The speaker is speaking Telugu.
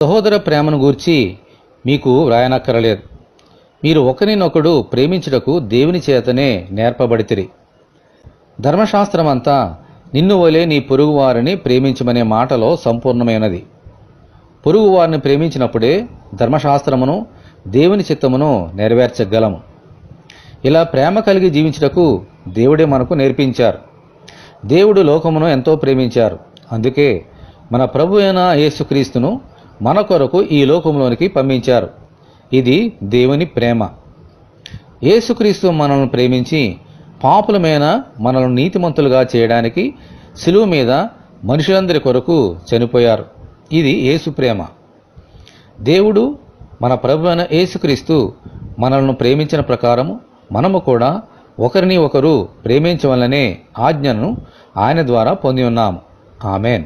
సహోదర ప్రేమను గూర్చి మీకు వ్రాయనక్కరలేదు. మీరు ఒకరినొకడు ప్రేమించుటకు దేవుని చేతనే నేర్పబడితిరి. ధర్మశాస్త్రమంతా నిన్ను వలె నీ పొరుగువారిని ప్రేమించమనే మాటలో సంపూర్ణమైనది. పొరుగువారిని ప్రేమించినప్పుడే ధర్మశాస్త్రమును దేవుని చిత్తమును నెరవేర్చగలము. ఇలా ప్రేమ కలిగి జీవించుటకు దేవుడే మనకు నేర్పించారు. దేవుడు లోకమును ఎంతో ప్రేమించారు. అందుకే మన ప్రభు అయిన యేసుక్రీస్తును మన కొరకు ఈ లోకంలోనికి పంపించారు. ఇది దేవుని ప్రేమ. యేసుక్రీస్తు మనల్ని ప్రేమించి పాపులమైన మనల్ని నీతిమంతులుగా చేయడానికి శిలువ మీద మనుషులందరి కొరకు చనిపోయారు. ఇది యేసు ప్రేమ. దేవుడు మన ప్రభు అయిన యేసుక్రీస్తు మనల్ని ప్రేమించిన ప్రకారము మనము కూడా ఒకరిని ఒకరు ప్రేమించవలనే ఆజ్ఞను ఆయన ద్వారా పొంది ఉన్నాము. ఆమెన్.